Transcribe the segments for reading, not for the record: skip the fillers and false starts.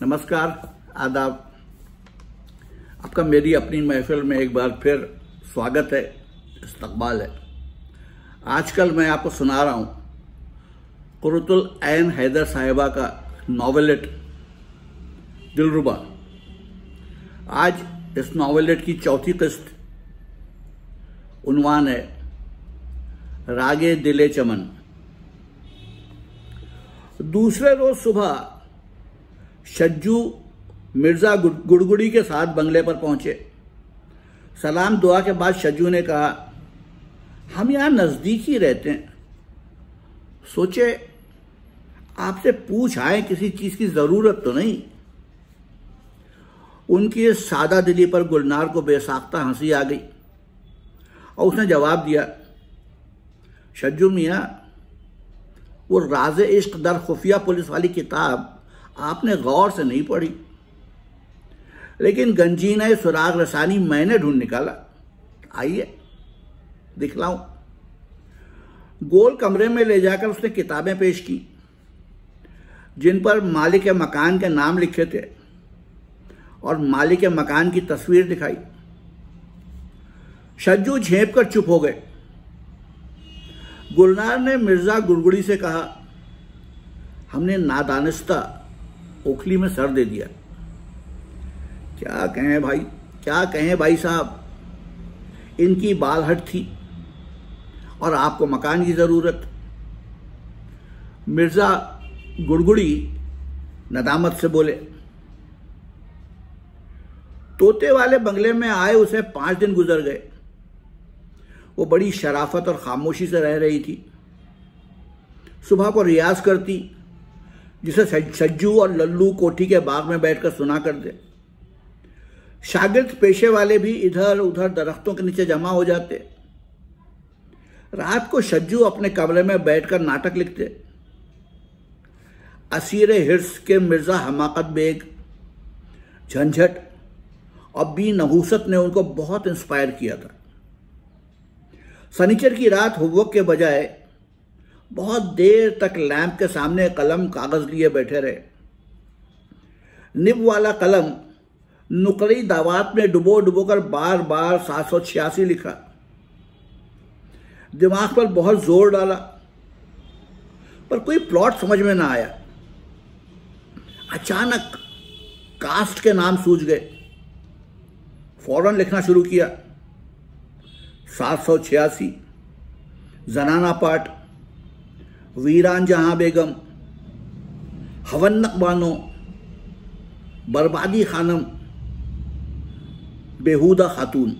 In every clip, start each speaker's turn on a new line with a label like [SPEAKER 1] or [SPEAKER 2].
[SPEAKER 1] नमस्कार, आदाब। आपका मेरी अपनी महफिल में एक बार फिर स्वागत है, इस्तकबाल है। आजकल मैं आपको सुना रहा हूँ कुर्रतुल ऐन हैदर साहिबा का नॉवेलेट दिलरुबा। आज इस नॉवेलेट की चौथी किस्त, उन्वान है रागे दिले चमन। दूसरे रोज सुबह शज्जू मिर्जा गुड़गुड़ी के साथ बंगले पर पहुंचे। सलाम दुआ के बाद शज्जू ने कहा, हम यहां नजदीक ही रहते हैं, सोचे आपसे पूछ आए, किसी चीज की जरूरत तो नहीं। उनकी इस सादा दिली पर गुलनार को बेसाख्ता हंसी आ गई और उसने जवाब दिया, शज्जू मियां, वो राज़े इश्क दर खुफिया पुलिस वाली किताब आपने गौर से नहीं पढ़ी, लेकिन गंजीना सुराग रसानी मैंने ढूंढ निकाला। आइए दिखलाऊं। गोल कमरे में ले जाकर उसने किताबें पेश की जिन पर मालिक मकान के नाम लिखे थे और मालिक मकान की तस्वीर दिखाई। शज्जू झेप कर चुप हो गए। गुलनार ने मिर्जा गुड़गुड़ी से कहा, हमने नादानिस्ता ओखली में सर दे दिया। क्या कहें भाई साहब, इनकी बालहट थी और आपको मकान की जरूरत। मिर्जा गुड़गुड़ी नदामत से बोले, तोते वाले बंगले में आए उसे 5 दिन गुजर गए। वो बड़ी शराफत और खामोशी से रह रही थी। सुबह को रियाज करती, जिसे सज्जू और लल्लू कोठी के बाग में बैठकर सुना कर दे। शागिर्द पेशे वाले भी इधर उधर दरख्तों के नीचे जमा हो जाते। रात को सज्जू अपने कमरे में बैठकर नाटक लिखते। असीरे हिर्स के मिर्जा हमाकत बेग, झंझट और बी नहूसत ने उनको बहुत इंस्पायर किया था। सनीचर की रात हुव्वक के बजाय बहुत देर तक लैंप के सामने कलम कागज लिए बैठे रहे। निब वाला कलम नुकड़ी दावात में डुबो कर बार बार 786 लिखा। दिमाग पर बहुत जोर डाला, पर कोई प्लॉट समझ में ना आया। अचानक कास्ट के नाम सूझ गए। फौरन लिखना शुरू किया। 786 जनाना पाठ, वीरान जहां बेगम, हवन्नक बानो, बर्बादी खानम, बेहुदा खातून।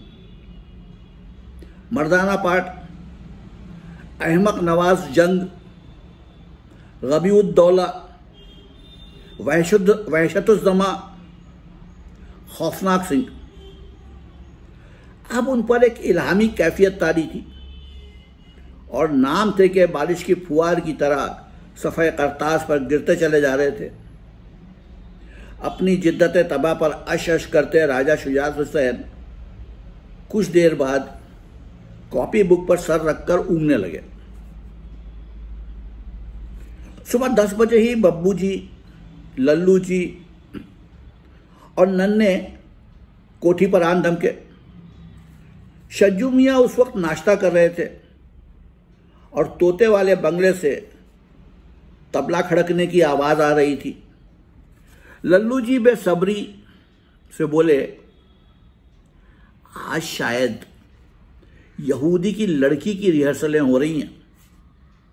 [SPEAKER 1] मर्दाना पाठ, अहमक नवाज जंग, गबीउद्दौला, वहशतुज़्ज़मा, खौफनाक सिंह। अब उन पर एक इल्हामी कैफियत तारी थी और नाम थे कि बारिश की फुहार की तरह सफ़े करतास पर गिरते चले जा रहे थे। अपनी जिद्दत तबा पर अश करते राजा शुजात हुसैन कुछ देर बाद कॉपी बुक पर सर रखकर ऊँघने लगे। सुबह 10 बजे ही बब्बू जी, लल्लू जी और नन्हे कोठी पर आन धमके। शज्जू मियाँ उस वक्त नाश्ता कर रहे थे और तोते वाले बंगले से तबला खड़कने की आवाज आ रही थी। लल्लू जी बेसब्री से बोले, आज शायद यहूदी की लड़की की रिहर्सलें हो रही हैं,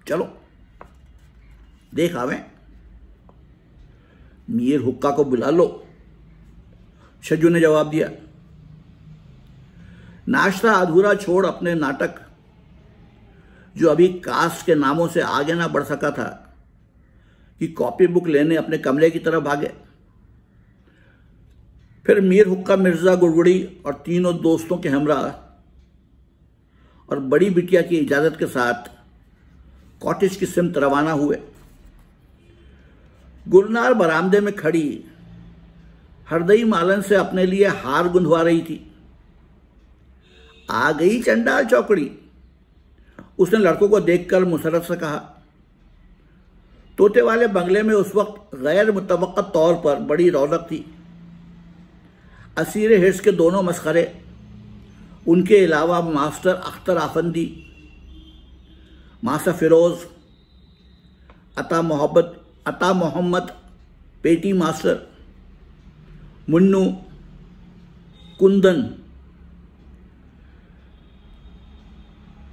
[SPEAKER 1] चलो देख आवें। मीर हुक्का को बुला लो, शज्जू ने जवाब दिया। नाश्ता अधूरा छोड़ अपने नाटक, जो अभी कास्ट के नामों से आगे ना बढ़ सका था, कि कॉपी बुक लेने अपने कमरे की तरफ भागे। फिर मीर हुक्का मिर्जा गुड़गुड़ी और तीनों दोस्तों के हमरा और बड़ी बिटिया की इजाजत के साथ कॉटेज की सिमत रवाना हुए। गुलनार बरामदे में खड़ी हरदई मालन से अपने लिए हार गुंदवा रही थी। आ गई चंडाल चौकड़ी, उसने लड़कों को देखकर मुसरत से कहा। तोते वाले बंगले में उस वक्त गैर मुतवक्का तौर पर बड़ी रौनक थी। असीर हिर्स के दोनों मस्खरे, उनके अलावा मास्टर अख्तर आफंदी, मासा फिरोज, अता मोहम्मद पेटी मास्टर, मुन्नू, कुंदन।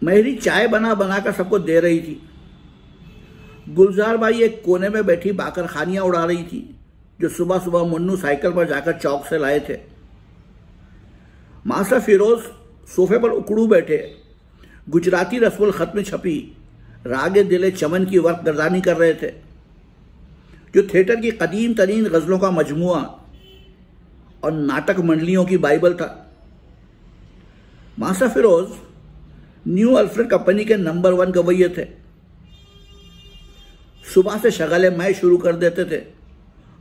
[SPEAKER 1] मेहरी चाय बना बना कर सबको दे रही थी। गुलजार बाई एक कोने में बैठी बाकर खानियां उड़ा रही थी, जो सुबह सुबह मुन्नू साइकिल पर जाकर चौक से लाए थे। मासा फिरोज सोफे पर उकड़ू बैठे गुजराती रस्मुल खत में छपी रागे दिले चमन की वर्क गर्दानी कर रहे थे, जो थिएटर की कदीम तरीन गज़लों का मजमुआ और नाटक मंडलियों की बाइबल था। मासा फिरोज न्यू अल्फ्रेड कंपनी के नंबर 1 गवैये थे। सुबह से शगले मैं शुरू कर देते थे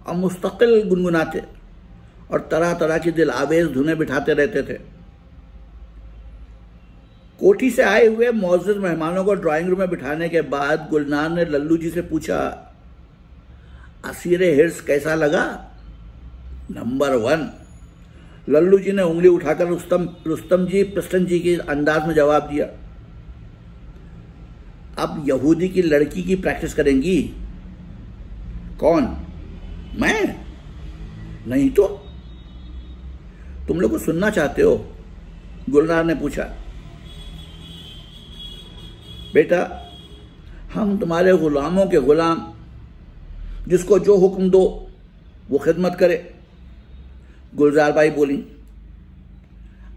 [SPEAKER 1] और मुस्तकिल गुनगुनाते और तरह तरह की दिल आवेज धुनें बिठाते रहते थे। कोठी से आए हुए मौजूद मेहमानों को ड्राइंग रूम में बिठाने के बाद गुलनार ने लल्लू जी से पूछा, असीरे हिर्स कैसा लगा? नंबर 1। लल्लू जी ने उंगली उठाकर रुस्तम जी पिस्टन जी के अंदाज में जवाब दिया। अब यहूदी की लड़की की प्रैक्टिस करेंगी? कौन? मैं? नहीं तो तुम लोग को सुनना चाहते हो? गुलनार ने पूछा। बेटा, हम तुम्हारे गुलामों के गुलाम, जिसको जो हुक्म दो वो खिदमत करे। गुलजार बाई बोली।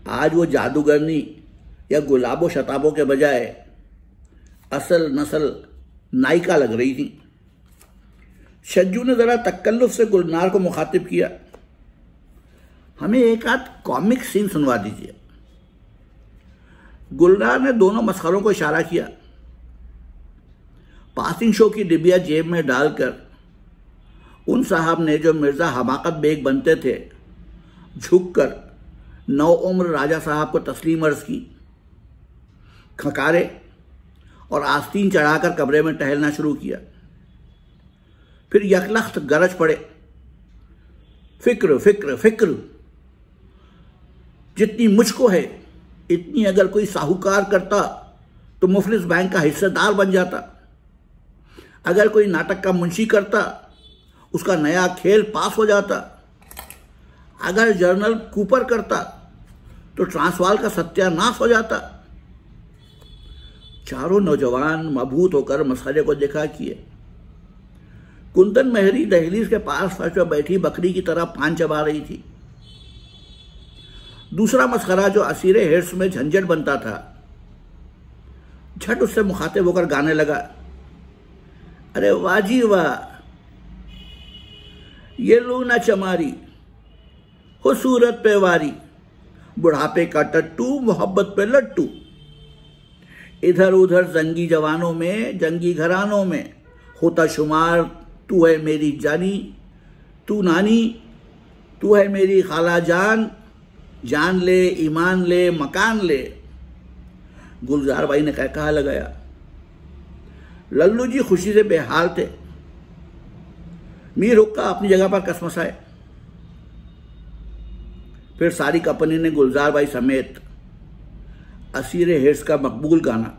[SPEAKER 1] आज वो जादूगरनी या गुलाबो शताबों के बजाय असल नस्ल नायिका लग रही थी। शज्जू ने जरा तकल्लुफ से गुलनार को मुखातिब किया, हमें एक आध कॉमिक सीन सुनवा दीजिए। गुलनार ने दोनों मस्खरों को इशारा किया। पासिंग शो की डिबिया जेब में डालकर उन साहब ने, जो मिर्जा हमाकत बेग बनते थे, झुककर नौ उम्र राजा साहब को तस्लीम अर्ज की, खकारे और आस्तीन चढ़ाकर कमरे में टहलना शुरू किया। फिर यकलख्त गरज पड़े, फिक्र फिक्र फिक्र, जितनी मुझको है इतनी अगर कोई साहूकार करता तो मुफलिस बैंक का हिस्सेदार बन जाता। अगर कोई नाटक का मुंशी करता उसका नया खेल पास हो जाता। अगर जर्नल कूपर करता तो ट्रांसवाल का सत्यानाश हो जाता। चारों नौजवान मबहूत होकर मसखरे को देखा किए। कुंदन मेहरी दहलीज के पास फर्श पर बैठी बकरी की तरह पान चबा रही थी। दूसरा मसखरा, जो असीरे हिर्स में झंझट बनता था, झट उससे मुखातिब होकर गाने लगा, अरे वाह जी वाह, ये लूना चमारी हो सूरत पे वारी, बुढ़ापे का टट्टू मोहब्बत पे लट्टू, इधर उधर जंगी जवानों में जंगी घरानों में होता शुमार, तू है मेरी जानी, तू नानी, तू है मेरी खाला जान, जान ले ईमान ले मकान ले। गुलजार बाई ने कहा लगाया। लल्लू जी खुशी से बेहाल थे। मीर हुक्का अपनी जगह पर कसमसाए। फिर सारी कंपनी ने गुलजार बाई समेत असीरे हिर्स का मकबूल गाना,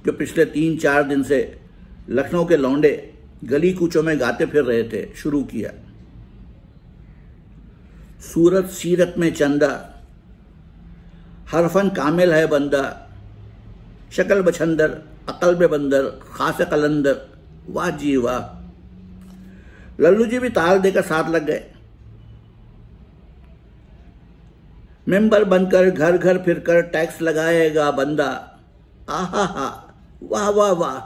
[SPEAKER 1] जो पिछले 3-4 दिन से लखनऊ के लौंडे गली कूचों में गाते फिर रहे थे, शुरू किया। सूरत सीरत में चंदा, हरफन कामिल है बंदा, शक्ल बछंदर अकल में बंदर, खास कलंदर, वाह जी वाह। लल्लू जी भी ताल देकर साथ लग गए। मेंबर बनकर घर घर फिरकर टैक्स लगाएगा बंदा, आहा हा, वाह वाह वाह,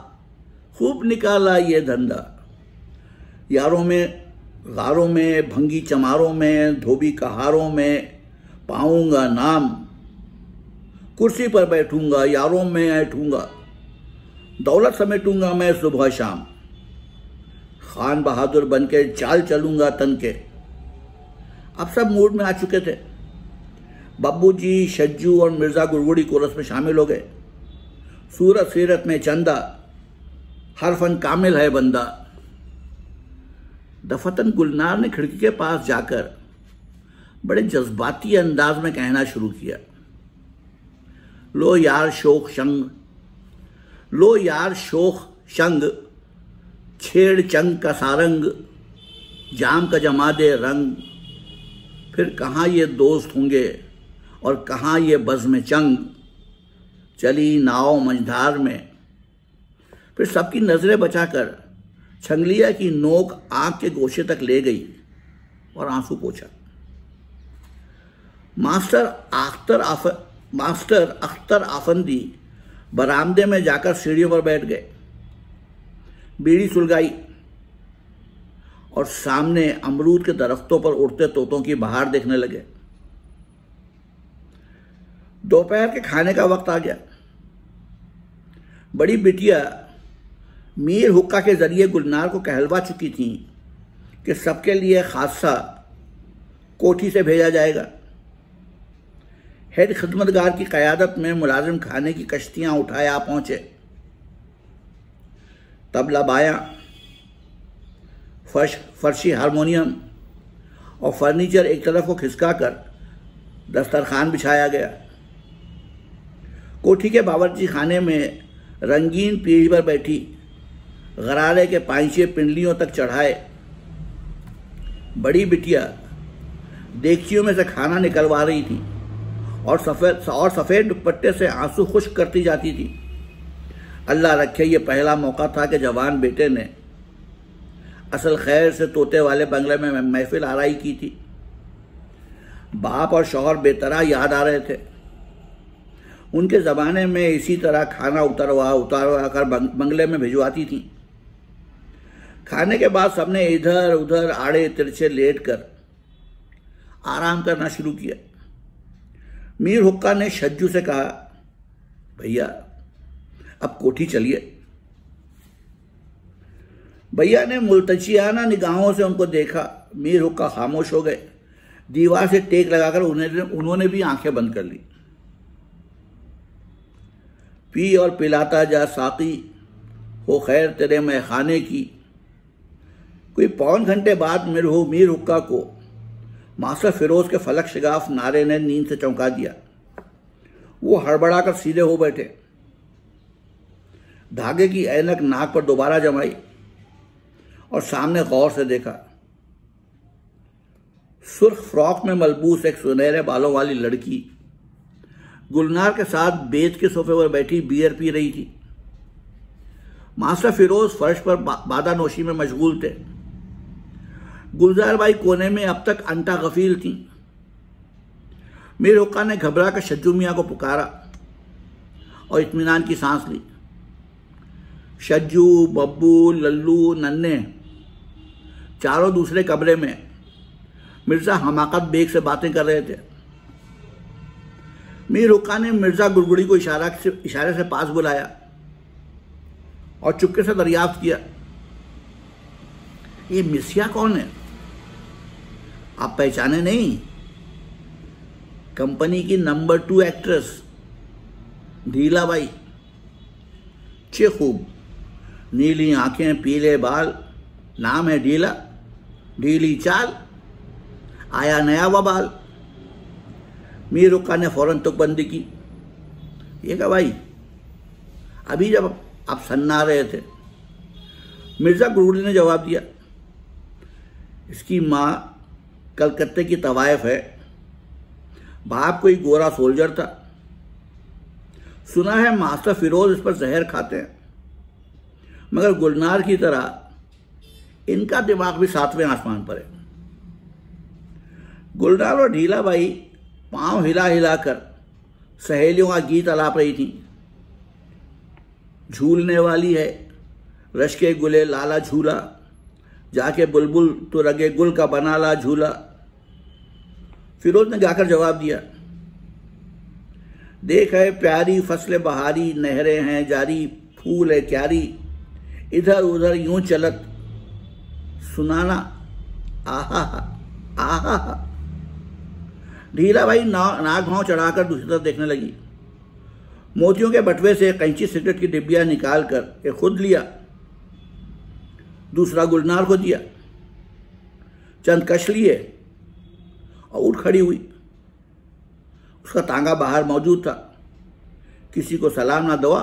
[SPEAKER 1] खूब निकाला ये धंधा। यारों में गारों में भंगी चमारों में धोबी कहारों में पाऊंगा नाम, कुर्सी पर बैठूंगा यारों में ऐठूंगा, दौलत समेटूंगा मैं सुबह शाम, खान बहादुर बनके चाल चलूंगा तन के। अब सब मूड में आ चुके थे। बब्बू जी, शज्जू और मिर्जा गुरगुड़ी कोरस में शामिल हो गए। सूरत सीरत में चंदा, हर फन कामिल है बंदा। दफतन गुलनार ने खिड़की के पास जाकर बड़े जज्बाती अंदाज में कहना शुरू किया, लो यार शोख शंग, लो यार शोख शंग, छेड़ चंग का सारंग, जाम का जमा दे रंग, फिर कहाँ ये दोस्त होंगे और कहाँ ये बज़्म चंग, चली नाव मंझधार में। फिर सबकी नजरें बचाकर छंगलिया की नोक आंख के गोशे तक ले गई और आंसू पोंछा। मास्टर अख्तर आफंदी बरामदे में जाकर सीढ़ियों पर बैठ गए, बीड़ी सुलगाई और सामने अमरूद के दरख्तों पर उड़ते तोतों की बहार देखने लगे। दोपहर के खाने का वक्त आ गया। बड़ी बिटिया मीर हुक्का के जरिए गुलनार को कहलवा चुकी थी कि सबके लिए खासा कोठी से भेजा जाएगा। हेड खिदमतगार की क़यादत में मुलाजिम खाने की कश्तियां उठाए आ पहुंचे। तबला बायां, फर्शी हारमोनियम और फर्नीचर एक तरफ को खिसकाकर दस्तरखान बिछाया गया। कोठी के बावर्ची खाने में रंगीन पीढ़ी पर बैठी गरारे के पांचे पिंडलियों तक चढ़ाए बड़ी बिटिया देगचियों में से खाना निकलवा रही थी और सफ़ेद दुपट्टे से आंसू खुश्क करती जाती थी। अल्लाह रखे ये पहला मौका था कि जवान बेटे ने असल खैर से तोते वाले बंगले में महफिल आराई की थी। बाप और शौहर बेतरह याद आ रहे थे। उनके ज़माने में इसी तरह खाना उतारवा कर बंगले में भिजवाती थी। खाने के बाद सबने इधर उधर आड़े तिरछे लेटकर आराम करना शुरू किया। मीर हुक्का ने शज्जू से कहा, भैया अब कोठी चलिए। भैया ने मुल्तजियाना निगाहों से उनको देखा। मीर हुक्का खामोश हो गए। दीवार से टेक लगाकर उन्होंने भी आंखें बंद कर ली। पी और पिलाता जा साकी, हो खैर तेरे मैखाने की। कोई पौन घंटे बाद मीर हुक्का को मास्टर फिरोज के फलक शिगाफ नारे ने नींद से चौंका दिया। वो हड़बड़ाकर सीधे हो बैठे, धागे की ऐनक नाक पर दोबारा जमाई और सामने गौर से देखा। सुर्ख फ्रॉक में मलबूस एक सुनहरे बालों वाली लड़की गुलनार के साथ बेत के सोफे पर बैठी बियर पी रही थी। मास्टर फिरोज फर्श पर बादा नोशी में मशगूल थे। गुलजार बाई कोने में अब तक अंटा गफील थी। मीर हुक्का ने घबरा कर शज्जू मियाँ को पुकारा और इत्मीनान की सांस ली। शज्जू, बब्बू, लल्लू, नन्हे चारों दूसरे कमरे में मिर्जा हमाकत बेग से बातें कर रहे थे। मीर हुक्का ने मिर्जा गुड़गुड़ी को इशारे से पास बुलाया और चुपके से दरियाफ्त किया, ये मिसिया कौन है? आप पहचाने नहीं? कंपनी की नंबर 2 एक्ट्रेस ढीला बाई। चे खूब, नीली आंखें, पीले बाल, नाम है ढीला, ढीली चाल, आया नया वबाल। मीर हुक्का ने फौरन तुकबंदी की। ये क्या भाई, अभी जब आप सन्ना रहे थे। मिर्जा गुड़गुड़ी ने जवाब दिया, इसकी माँ कलकत्ते की तवायफ है, बाप कोई गोरा सोल्जर था। सुना है मास्टर फिरोज इस पर जहर खाते हैं, मगर गुलनार की तरह इनका दिमाग भी 7वें आसमान पर है। गुलनार और ढीला बाई पांव हिला हिलाकर सहेलियों का गीत अलाप रही थी। झूलने वाली है रश्के गुले लाला झूला, जाके बुलबुल तो रगे गुल का बना ला झूला। फिरोज ने गाकर जवाब दिया, देख है प्यारी फसले बहारी, नहरें हैं जारी, फूल है क्यारी, इधर उधर यूं चलत सुनाना आहा आहा। ढीला भाई नाक भाव चढ़ाकर दूसरी तरफ देखने लगी। मोतियों के बटवे से कैंची सिगरेट की डिब्बियां निकालकर एक खुद लिया दूसरा गुलनार को दिया। चंद कश लिए और उठ खड़ी हुई। उसका तांगा बाहर मौजूद था। किसी को सलाम ना दुआ,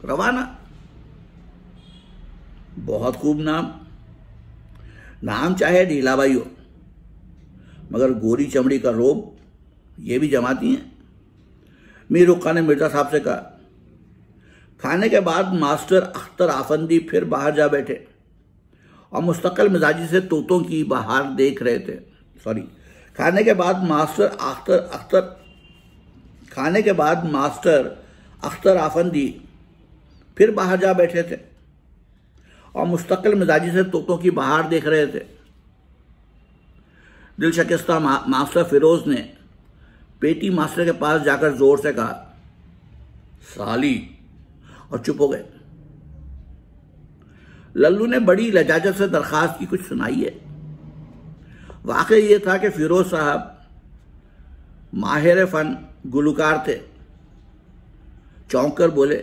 [SPEAKER 1] रवाना। बहुत खूब नाम। नाम चाहे ढीलाबाई हो, मगर गोरी चमड़ी का रोब ये भी जमाती हैं। मीर रुक्का ने मिर्जा साहब से कहा। खाने के बाद मास्टर अख्तर आफंदी फिर बाहर जा बैठे और मुस्तकिल मिजाजी से तोतों की बाहर देख रहे थे। खाने के बाद मास्टर अख्तर आफंदी फिर बाहर जा बैठे थे और मुस्तकिल मिजाजी से तोतों की बाहर देख रहे थे। दिल शिकस्ता मास्टर फिरोज ने पेटी मास्टर के पास जाकर जोर से कहा, साली, और चुप हो गए। लल्लू ने बड़ी लजाजत से दरखास्त की कुछ सुनाई है। वाकई ये था कि फिरोज साहब माहिर फन गुलकार थे। चौंक कर बोले,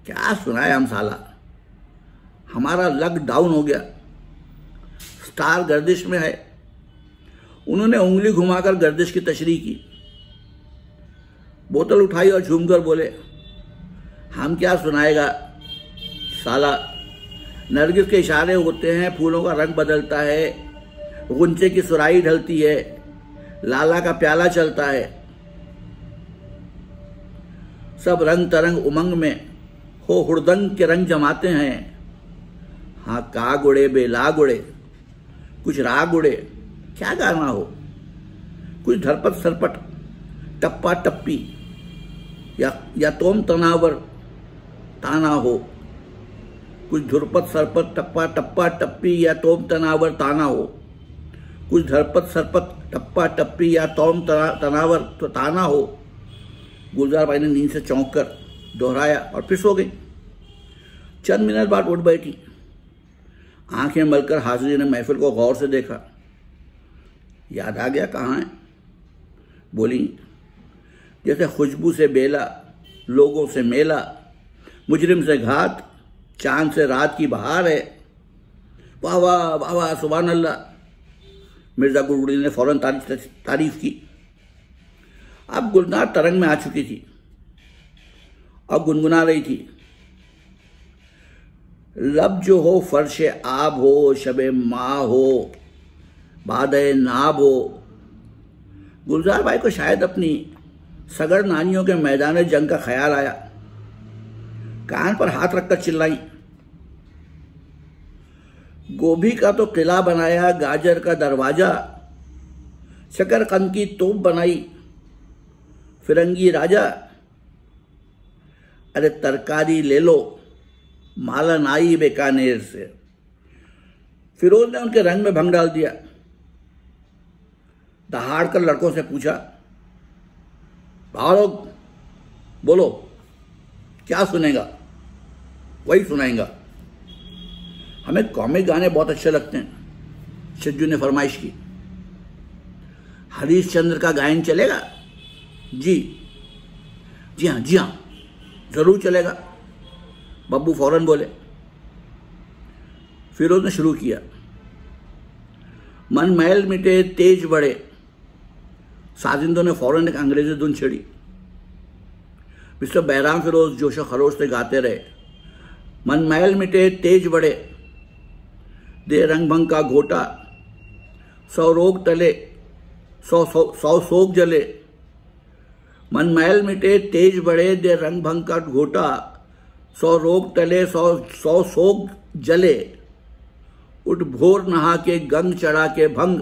[SPEAKER 1] क्या सुनाए हम साला, हमारा लक डाउन हो गया, स्टार गर्दिश में है। उन्होंने उंगली घुमाकर गर्दिश की तशरीह की। बोतल उठाई और झूमकर बोले, हम क्या सुनाएगा साला, नरगिस के इशारे होते हैं, फूलों का रंग बदलता है, गुंचे की सुराई ढलती है, लाला का प्याला चलता है, सब रंग तरंग उमंग में हो हुड़दंग के रंग जमाते हैं। हाँ, काग उड़े बेलाग उड़े, कुछ राग उड़े, क्या गाना हो, कुछ धरपत सरपट टप्पा टप्पी या तोम तनावर ताना हो, कुछ धुरपत सरपत टप्पा टप्पा टप्पी या तोम तनावर ताना हो, कुछ धरपत सरपत टप्पा टप्पी या तोम तनावर तो ताना हो। गुलजार भाई ने नींद से चौंक कर दोहराया और फिर सो गई। चंद मिनट बाद उठ बैठी। आंखें मलकर हाजिरी ने महफिल को गौर से देखा। याद आ गया कहाँ है? बोली, जैसे खुशबू से बेला, लोगों से मेला, मुजरिम से घात, चांद से रात की बहार है। वाह वाह वाह वाह, सुभान अल्लाह। मिर्जा गुलगुली ने फौरन तारीफ की। अब गुलनार तरंग में आ चुकी थी और गुनगुना रही थी, लब जो हो फर्श आब हो, शबे माँ हो, बादे नाब हो। गुलजार भाई को शायद अपनी सगड़ नानियों के मैदान जंग का ख्याल आया। कान पर हाथ रखकर चिल्लाई, गोभी का तो किला बनाया, गाजर का दरवाजा, शकरकंद की तोप बनाई, फिरंगी राजा। अरे तरकारी ले लो, मालन आई बीकानेर से। फिरोज ने उनके रंग में भंग डाल दिया। दहाड़ कर लड़कों से पूछा, भाव लोग बोलो, क्या सुनेगा? वही सुनाएगा। हमें कॉमिक गाने बहुत अच्छे लगते हैं। शज्जू ने फरमाइश की। हरीश चंद्र का गायन चलेगा? जी हाँ, जरूर चलेगा, बब्बू फौरन बोले। फिरोज ने शुरू किया, मन मैल मिटे तेज बढ़े। साजिंदों ने फौरन एक अंग्रेजी धुन छेड़ी। मिस्टर बैराम फिरोज जोशो खरोश से गाते रहे, मन मैल मिटे तेज बढ़े, दे रंग भंग का घोटा, 100 रोग टले, 100 सोग जले। मन मैल मिटे तेज बढ़े, दे रंग भंग का घोटा, 100 रोग टले, 100 सोग जले। उठ भोर नहा के गंग चढ़ा के भंग,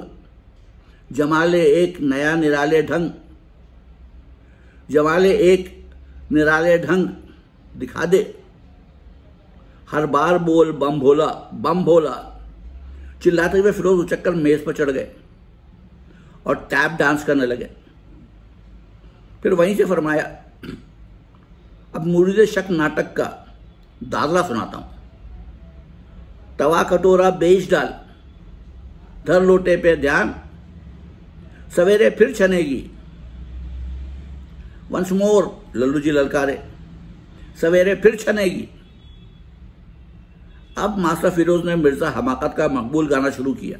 [SPEAKER 1] जमाले एक नया निराले ढंग, जमाले एक निराले ढंग दिखा दे। हर बार बोल बम भोला, बम भोला। चिल्लाते हुए फिरोज उचक्कर मेज पर चढ़ गए और टैप डांस करने लगे। फिर वहीं से फरमाया, अब मुरीद शक नाटक का दादला सुनाता हूं। तवा कटोरा बेच डाल, धर लोटे पे ध्यान, सवेरे फिर छनेगी। वंस मोर, लल्लू जी ललकारे, सवेरे फिर छनेगी। अब मास्टर फिरोज ने मिर्जा हमाकत का मकबूल गाना शुरू किया।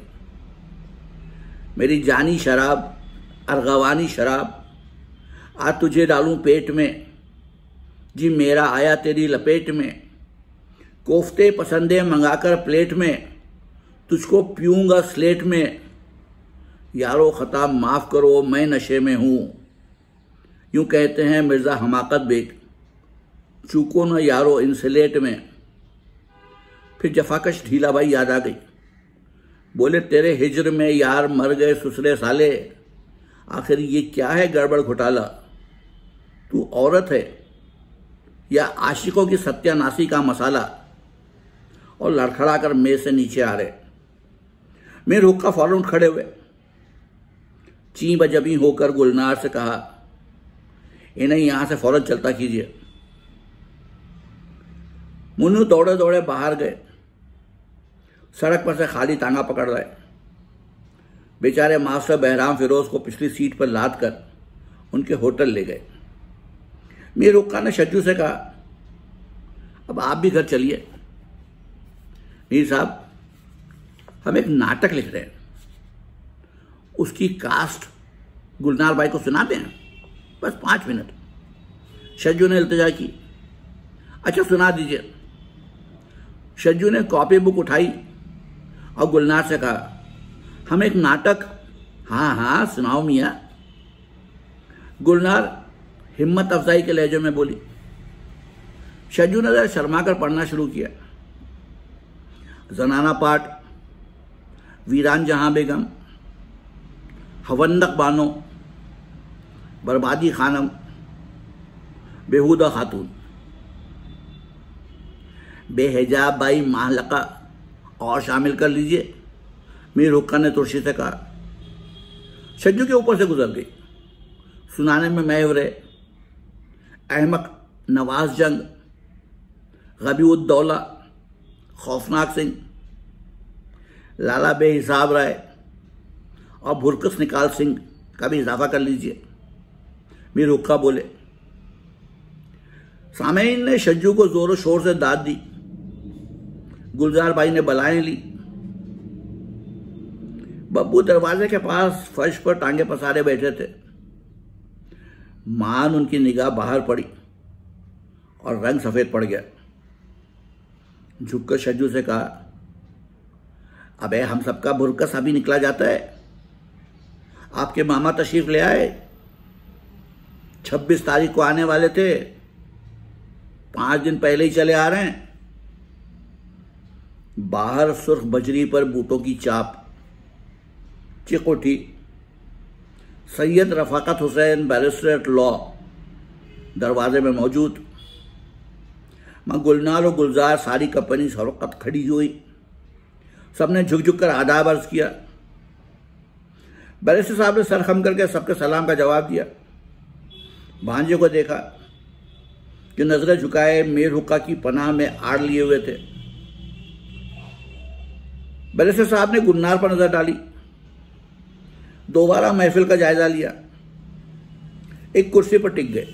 [SPEAKER 1] मेरी जानी शराब अरगवानी शराब, आज तुझे डालूं पेट में, जी मेरा आया तेरी लपेट में, कोफ्ते पसंदे मंगाकर प्लेट में, तुझको पीऊंगा स्लेट में, यारो खता माफ़ करो मैं नशे में हूँ, यूँ कहते हैं मिर्ज़ा हमाकत बेग, चूको न यारो इंसलेट में। फिर जफाकश ढीला भाई याद आ गई, बोले तेरे हिज्र में यार मर गए ससुरे साले, आखिर ये क्या है गड़बड़ घोटाला, तू औरत है या आशिकों की सत्यानाशी का मसाला। और लड़खड़ा कर मेज से नीचे आ रहे। मेरे हुक्का फौरन उठ खड़े हुए, ची बजबी होकर गुलनार से कहा, इन्हें यहां से फौरन चलता कीजिए। मुन्नू दौड़े दौड़े बाहर गए, सड़क पर से खाली तांगा पकड़ रहे। बेचारे मास्टर बहराम फिरोज को पिछली सीट पर लाद कर उनके होटल ले गए। मीर हुक्का ने शज्जू से कहा, अब आप भी घर चलिए। मीर साहब, हम एक नाटक लिख रहे हैं, उसकी कास्ट गुलनार भाई को सुनाते हैं, बस 5 मिनट। शज्जू ने इल्तिजा की, अच्छा सुना दीजिए। शज्जू ने कॉपी बुक उठाई और गुलनार से कहा, हम एक नाटक। हाँ हाँ सुनाओ मियाँ। गुलनार हिम्मत अफजाई के लहजे में बोली। शज्जू ने जरा शर्मा कर पढ़ना शुरू किया। जनाना पाठ, वीरान जहां बेगम, हवंदक बानो, बर्बादी खानम, बेहुदा खातून, बेहिजाब बाई महलका और शामिल कर लीजिए, मीर हुक्का ने तुर्शी से कहा। शज्जू के ऊपर से गुजर गई। सुनाने में महवरे, अहमक नवाज जंग, गबीउद्दौला, खौफनाक सिंह, लाला बेहिसाब राय और भुरकस निकाल सिंह का भी इजाफा कर लीजिए, मीर हुक्का बोले। सामईन ने शज्जू को जोरों शोर से दाद दी। गुलजार भाई ने बलाएं ली। बब्बू दरवाजे के पास फर्श पर टांगे पसारे बैठे थे। मान उनकी निगाह बाहर पड़ी और रंग सफेद पड़ गया। झुककर शज्जू से कहा, अबे हम सबका भुरकस अभी निकला जाता है, आपके मामा तशरीफ ले आए, 26 तारीख को आने वाले थे, 5 दिन पहले ही चले आ रहे हैं। बाहर सुर्ख बजरी पर बूटों की चाप, चिकोठी, Syed Rafaqat Hussain barrister at law दरवाजे में मौजूद। मां गुलनार और गुलजार सारी कंपनी सवकत खड़ी हुई। सबने झुक झुक कर आदाब अर्ज किया। बैरिस्टर साहब ने सर खम करके सबके सलाम का जवाब दिया। भांजे को देखा जो नजरें झुकाए मीर हुक्का की पनाह में आड़ लिए हुए थे। बैरिस्टर साहब ने गुलनार पर नजर डाली, दोबारा महफिल का जायजा लिया, एक कुर्सी पर टिक गए।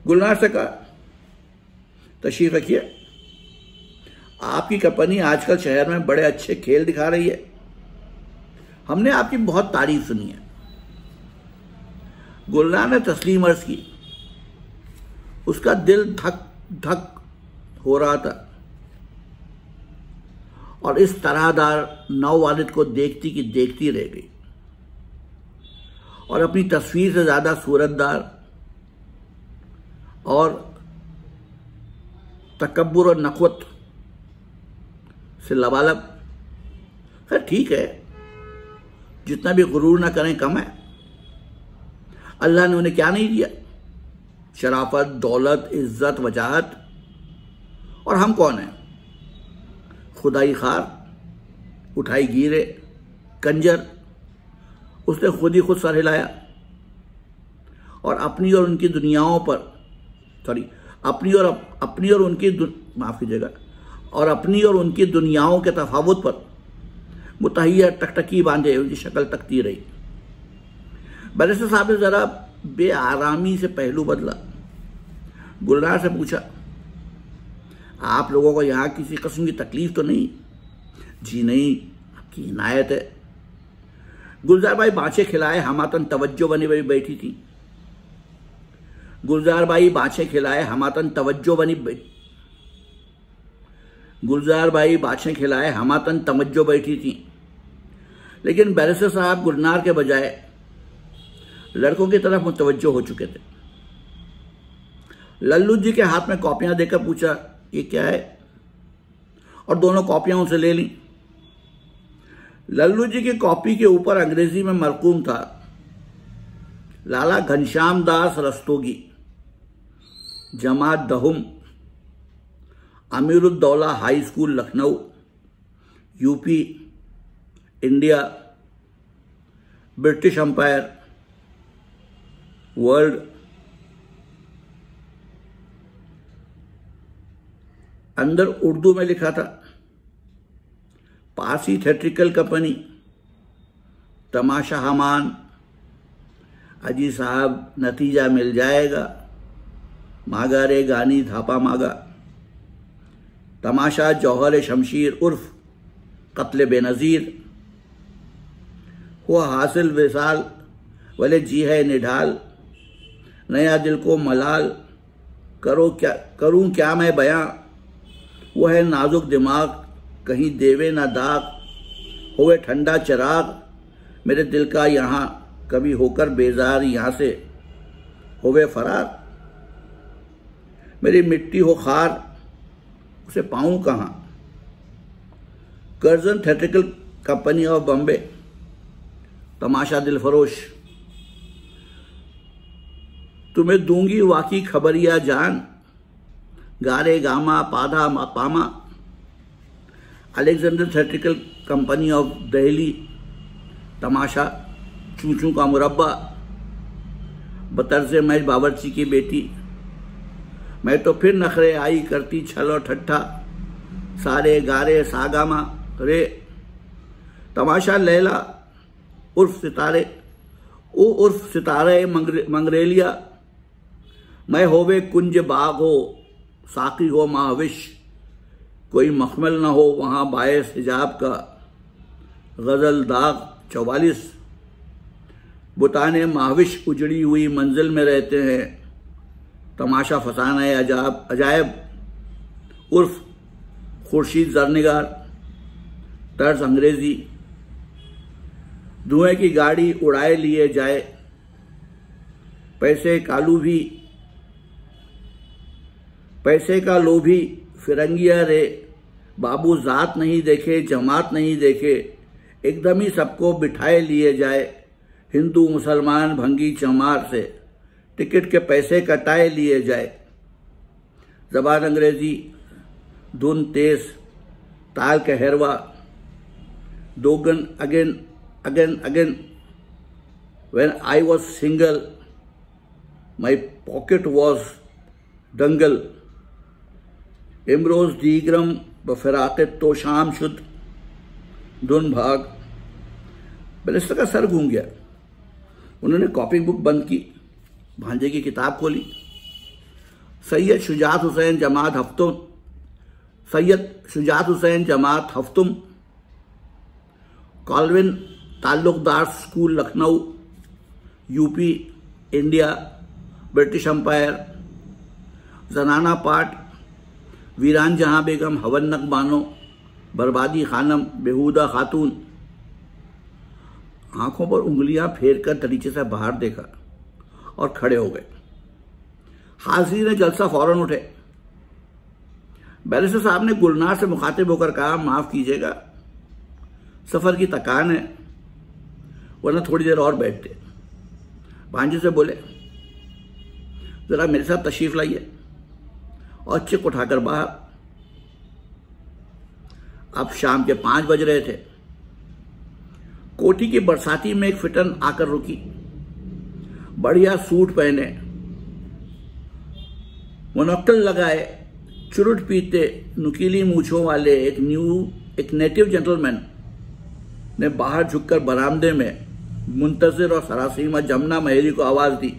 [SPEAKER 1] गुलनार से कहा, तशरीफ रखिए, आपकी कंपनी आजकल शहर में बड़े अच्छे खेल दिखा रही है, हमने आपकी बहुत तारीफ सुनी है। गुलनार ने तस्लीम अर्ज की। उसका दिल धक धक हो रहा था और इस तरहदार नौवालिद को देखती की देखती रह गई और अपनी तस्वीर से ज्यादा सूरतदार और तकब्बुर और नखवत से लबालब। खैर ठीक है, जितना भी गुरूर ना करें कम है। अल्लाह ने उन्हें क्या नहीं दिया, शराफत, दौलत, इज्जत, वजाहत। और हम कौन हैं? खुदाई खार, उठाई गिरे, कंजर। उसने खुद ही खुद सर हिलाया और अपनी और उनकी दुनियाओं पर अपनी और उनकी माफ कीजिएगा और अपनी और उनकी दुनियाओं के तफावुत पर मुतहैया टकटकी बांधे उनकी शक्ल तकती रही। बैरिस्टर साहब ने जरा बेआरामी से पहलू बदला। गुलनार से पूछा, आप लोगों को यहाँ किसी किस्म की तकलीफ तो नहीं? जी नहीं, आपकी इनायत है। गुलजार भाई बाँचे खिलाए हमातन तवज्जो बनी बनी बैठी थी। गुलजार भाई बाँचे खिलाए हमातन तवज्जो बनी गुलजार भाई बाँचे खिलाए हमातन तवज्जो बैठी थी। लेकिन बैरिस्टर साहब गुलनार के बजाय लड़कों की तरफ मुतवज्जो हो चुके थे। लल्लू जी के हाथ में कॉपियां देकर पूछा, ये क्या है? और दोनों कॉपियां उनसे ले ली। लल्लू जी की कॉपी के ऊपर अंग्रेजी में मरकूम था, लाला घनश्याम दास रस्तोगी, जमात दहुम, Ameeruddaula high school Lucknow, UP, India, British empire, world. अंदर उर्दू में लिखा था, पारसी थिएट्रिकल कंपनी, तमाशा हमान, अजी साहब नतीजा मिल जाएगा, मागा रे गानी धापा मागा, तमाशा जौहर शमशीर उर्फ कत्ल बेनज़ीर, हुआ हासिल विसाल वले जी है निढाल, नया दिल को मलाल, करूं क्या मैं बयां, वो है नाजुक दिमाग कहीं देवे ना दाग, होवे ठंडा चिराग मेरे दिल का यहाँ, कभी होकर बेजार यहाँ से होवे फरार, मेरी मिट्टी हो खार उसे पाऊं कहाँ। Curzon theatrical company of Bombay, तमाशा दिलफरोश, तुम्हें दूंगी वाकी खबरिया जान, गारे गामा पाधा पामा, Alexander theatrical company of Delhi, तमाशा चूचू का मुरब्बा, बतर्ज मैच बावर्ची की बेटी, मैं तो फिर नखरे आई करती छल और ठट्ठा, सारे गारे सागामा रे, तमाशा लैला उर्फ सितारे मंगरेलिया, मैं होवे कुंज बाग हो, साकी हो महाविश, कोई मखमल न हो वहाँ बायस हिजाब का, गजल दाग 44, बुताने महाविश उजड़ी हुई मंजिल में रहते हैं, तमाशा फसाना अजायब उर्फ खुर्शीद जरनिगार, तर्ज अंग्रेजी, धुएं की गाड़ी उड़ाए लिए जाए, पैसे का लोभी फिरंगिया रे, बाबू जात नहीं देखे जमात नहीं देखे, एकदम ही सबको बिठाए लिए जाए, हिंदू मुसलमान भंगी चमार से, टिकट के पैसे कटाए लिए जाए, जबान अंग्रेजी, धुन तेज, ताल Kaharwa, दोगन again when I was single my pocket was दंगल, इमरोज दीग्रम बफराक़त तो शाम शुद, धुन भाग। बैरिस्टर का सर घूम गया। उन्होंने कॉपी बुक बंद की, भांजे की किताब खोली, सैयद शुजात हुसैन जमात हफ्तुम, कॉल्विन ताल्लुकदार school Lucknow, UP, India, British empire, जनाना पाठ, वीरान जहां बेगम, हवन्नक बानो, बर्बादी खानम, बेहूदा खातून। आंखों पर उंगलियां फेरकर दरीचे से बाहर देखा और खड़े हो गए। हाजिर ने जलसा फौरन उठे। बैरिस्टर साहब ने गुलनार से मुखातिब होकर कहा, माफ कीजिएगा, सफर की थकान है, वरना थोड़ी देर और बैठते। भांजे से बोले, जरा मेरे साथ तशरीफ लाइए, और चिक उठाकर बाहर। अब शाम के 5 बज रहे थे। कोठी की बरसाती में एक फिटन आकर रुकी। बढ़िया सूट पहने, मोनोक्टल लगाए, चुरुट पीते, नुकीली मूछों वाले एक नेटिव जेंटलमैन ने बाहर झुककर बरामदे में मुंतजिर और सरासीमा जमुना महरी को आवाज दी,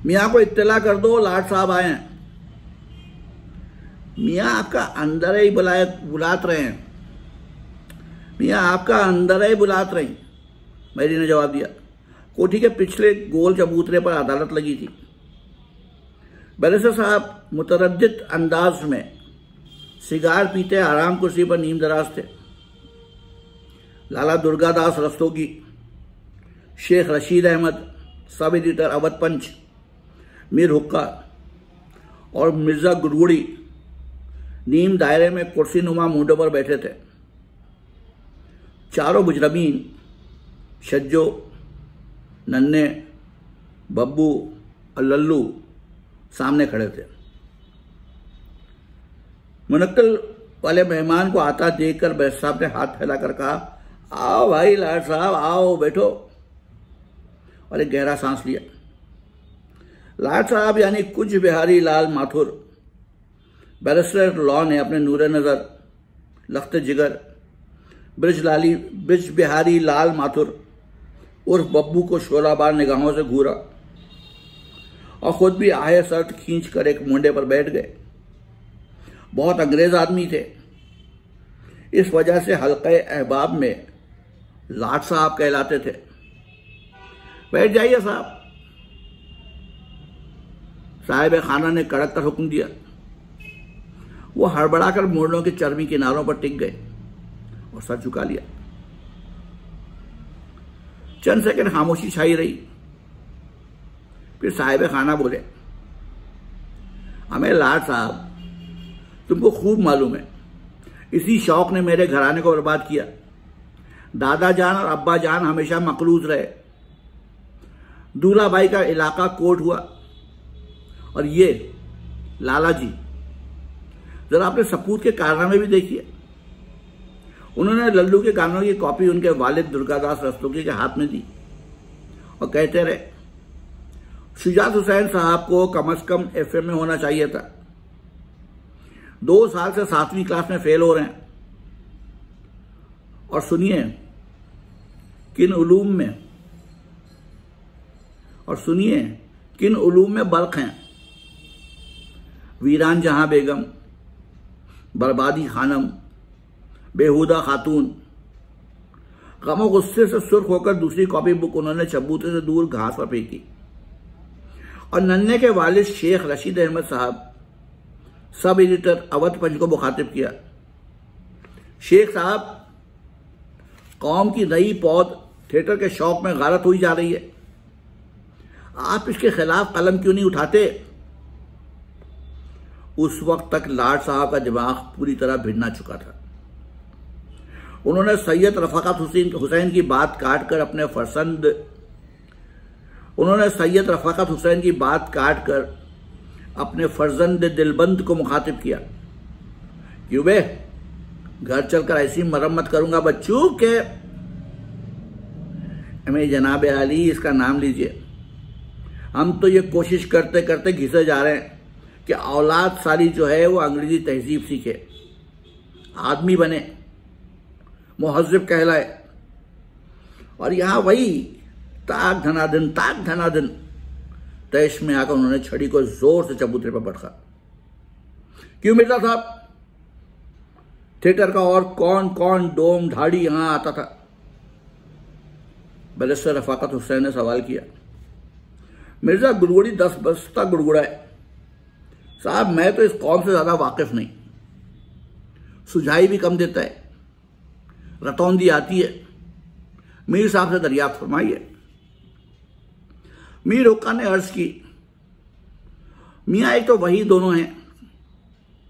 [SPEAKER 1] मियाँ को इत्तला कर दो, लाट साहब आए हैं। मियाँ आपका अंदर ही बुलात रहे हैं, मियाँ आपका अंदर ही बुलात रहे। मैरी ने जवाब दिया। कोठी के पिछले गोल चबूतरे पर अदालत लगी थी। बैरिस्टर साहब मुतरद्दिद अंदाज में सिगार पीते आराम कुर्सी पर नीम दराज थे। लाला दुर्गादास रस्तोगी, शेख रशीद अहमद, सब एडिटर अवध पंच, मीर हुक्का और मिर्जा गुड़गुड़ी नीम दायरे में कुर्सी नुमा मूंडों पर बैठे थे। चारों मुजरमीन शज्जो, नन्हे, बब्बू और लल्लू सामने खड़े थे। मुनक्कल वाले मेहमान को आता देखकर बैरिस्टर साहब ने हाथ फैलाकर कहा, आओ भाई लाट साहब, आओ बैठो, और एक गहरा सांस लिया। लाट साहब यानी कुछ बिहारी लाल माथुर, बैरिस्टर लॉ ने अपने नूरे नज़र लख्त जिगर ब्रिज बिहारी लाल माथुर उर्फ बब्बू को शोलाबार निगाहों से घूरा और खुद भी आहे सर्द खींच कर एक मुंडे पर बैठ गए। बहुत अंग्रेज आदमी थे, इस वजह से हल्के अहबाब में लाट साहब कहलाते थे। बैठ जाइए साहब, साहिब खाना ने कड़क कर हुक्म दिया। वो हड़बड़ाकर मोड़ों के चर्मी किनारों पर टिक गए और सर झुका लिया। चंद सेकंड खामोशी छाई रही। फिर साहिब खाना बोले, हमें लाट साहब, तुमको खूब मालूम है, इसी शौक ने मेरे घराने को बर्बाद किया। दादा जान और अब्बा जान हमेशा मकरूज रहे। दूल्हा भाई का इलाका कोट हुआ और ये लाला जी, जरा अपने सपूत के कारनामे भी देखिए। उन्होंने लल्लू के गानों की कॉपी उनके वालिद दुर्गादास रस्तोगी के हाथ में दी और कहते रहे, शुजात हुसैन साहब को कम से कम एफए में होना चाहिए था। 2 साल से 7वीं क्लास में फेल हो रहे हैं। और सुनिए किन उलूम में बल्क हैं। वीरान जहां बेगम, बर्बादी खानम, बेहुदा खातून। गम और गुस्से से सुर्ख होकर दूसरी कॉपी बुक उन्होंने चबूतरे से दूर घास पर फेंकी और नन्हे के वालिद शेख रशीद अहमद साहब, सब एडिटर अवध पंच को मुखातिब किया। शेख साहब, कौम की नई पौध थिएटर के शौक में गारत हुई जा रही है, आप इसके खिलाफ कलम क्यों नहीं उठाते? उस वक्त तक लाट साहब का दिमाग पूरी तरह भिन्ना चुका था। उन्होंने सैयद रफ़ाकत हुसैन की बात काटकर अपने फर्जंद दिलबंद को मुखातिब किया। क्यों बे, घर चलकर ऐसी मरम्मत करूंगा बच्चों के हमें जनाब अली इसका नाम लीजिए। हम तो ये कोशिश करते करते घिसे जा रहे हैं कि औलाद सारी जो है वो अंग्रेजी तहजीब सीखे, आदमी बने, मुहज्जिब कहलाए। और यहां वही ताक धनाधन तैश में आकर उन्होंने छड़ी को जोर से चबूतरे पर पटका। क्यों मिर्जा साहब, थिएटर का और कौन कौन डोम ढाड़ी यहां आता था? बैरिस्टर रफ़ाकत हुसैन ने सवाल किया। मिर्जा गुड़गुड़ी 10 बस्ता गुड़गुड़ा है साहब, मैं तो इस कौम से ज्यादा वाकिफ नहीं। सुझाई भी कम देता है, रतौंदी आती है। मीर साहब से दरियाफ्त फरमाइए। मीर हुक्का ने अर्ज की, मियाँ एक तो वही दोनों हैं।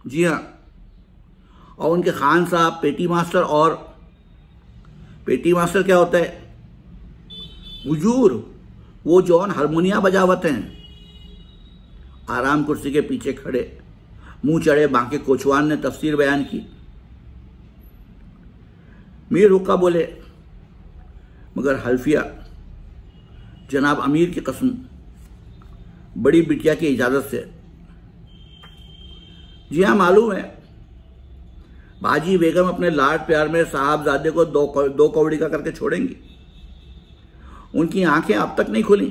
[SPEAKER 1] जी हाँ, और उनके खान साहब पेटी मास्टर। और पेटी मास्टर क्या होता है? हुजूर, वो जौन हारमोनिया बजावत हैं। आराम कुर्सी के पीछे खड़े मुंह चढ़े बांके कोचवान ने तफसीर बयान की। मीर हुक्का बोले, मगर हल्फिया, जनाब अमीर की कसम, बड़ी बिटिया की इजाजत से। जी हाँ, मालूम है। बाजी बेगम अपने लाड प्यार में साहबजादे को दो कौड़ी का करके छोड़ेंगी। उनकी आंखें अब तक नहीं खुली।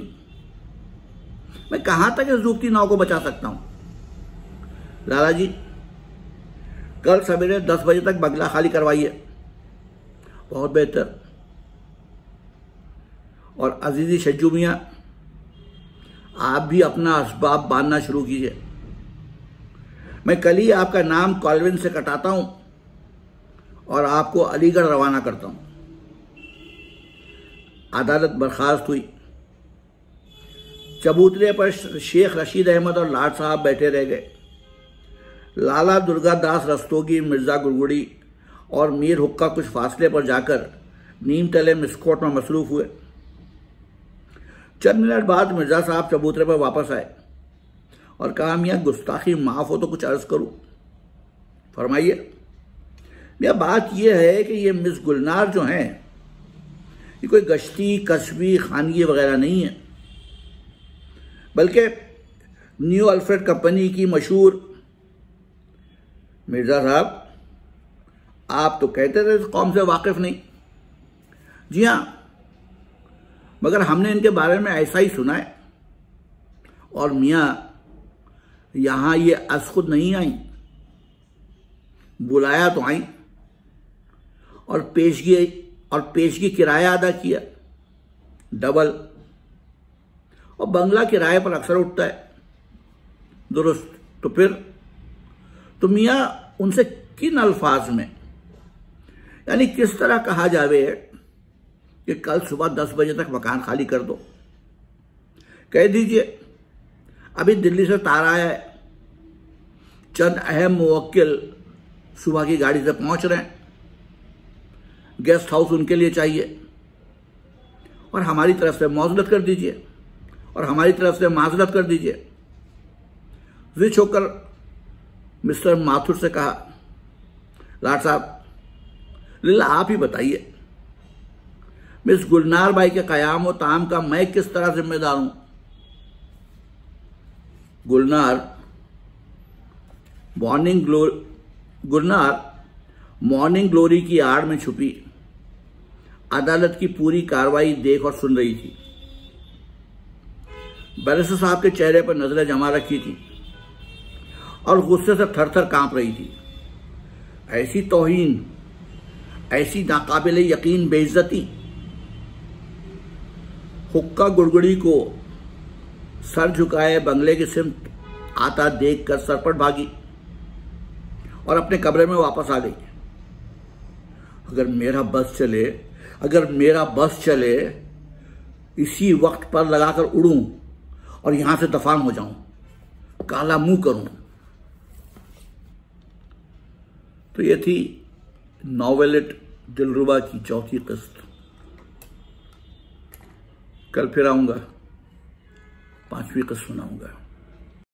[SPEAKER 1] मैं कहां तक इस डूबती नाव को बचा सकता हूं? लाला जी, कल सवेरे 10 बजे तक बंगला खाली करवाइए। बहुत बेहतर। और अजीजी शज्जू मियां, आप भी अपना असबाब बांधना शुरू कीजिए। मैं कल ही आपका नाम कॉलविन से कटाता हूं और आपको अलीगढ़ रवाना करता हूं। अदालत बर्खास्त हुई। चबूतरे पर शेख रशीद अहमद और लाट साहब बैठे रह गए। लाला दुर्गादास रस्तोगी, मिर्जा गुरगुड़ी और मीर हुक्का कुछ फासले पर जाकर नीम तले मिस्कोट में मसरूफ हुए। चंद मिनट बाद मिर्जा साहब चबूतरे पर वापस आए और कहा, मियाँ गुस्ताखी माफ हो तो कुछ अर्ज करूं। फरमाइए। मियाँ बात यह है कि ये मिस गुलनार जो हैं, ये कोई गश्ती, कस्बी, खानगी वगैरह नहीं है, बल्कि न्यू अल्फ्रेड कंपनी की मशहूर। मिर्जा साहब, आप तो कहते थे इस कौम से वाकिफ नहीं। जी हाँ, मगर हमने इनके बारे में ऐसा ही सुना है। और मियाँ, यहां ये अस खुद नहीं आई, बुलाया तो आई और पेशगी किराया अदा किया, डबल। और बंगला किराए पर अक्सर उठता है। दुरुस्त। तो फिर तो मियाँ, उनसे किन अल्फाज में, यानी किस तरह कहा जावे कि कल सुबह 10 बजे तक मकान खाली कर दो? कह दीजिए अभी दिल्ली से तार आया है, चंद अहम मुवक्किल सुबह की गाड़ी से पहुंच रहे हैं, गेस्ट हाउस उनके लिए चाहिए, और हमारी तरफ से मौजूदत कर दीजिए और हमारी तरफ से माजरत कर दीजिए। स्विच होकर मिस्टर माथुर से कहा, लाट साहब, लीला आप ही बताइए, मिस गुलनार बाई के कयाम व ताम का मैं किस तरह जिम्मेदार हूं? गुलनार मॉर्निंग ग्लोरी की आड़ में छुपी अदालत की पूरी कार्रवाई देख और सुन रही थी। बैरिस्टर साहब के चेहरे पर नजरें जमा रखी थी और गुस्से से थर-थर कांप रही थी। ऐसी तौहीन, ऐसी नाकाबिले यकीन बेइज्जती। हुक्का गुड़गुड़ी को सर झुकाए बंगले की सिमत आता देखकर सरपट भागी और अपने कमरे में वापस आ गई। अगर मेरा बस चले, इसी वक्त पर लगाकर उड़ूं और यहां से दफान हो जाऊं, काला मुंह करूं। तो ये थी नॉवेलेट दिलरुबा की चौथी किस्त। कल फिर आऊंगा, 5वीं किस्त सुनाऊंगा।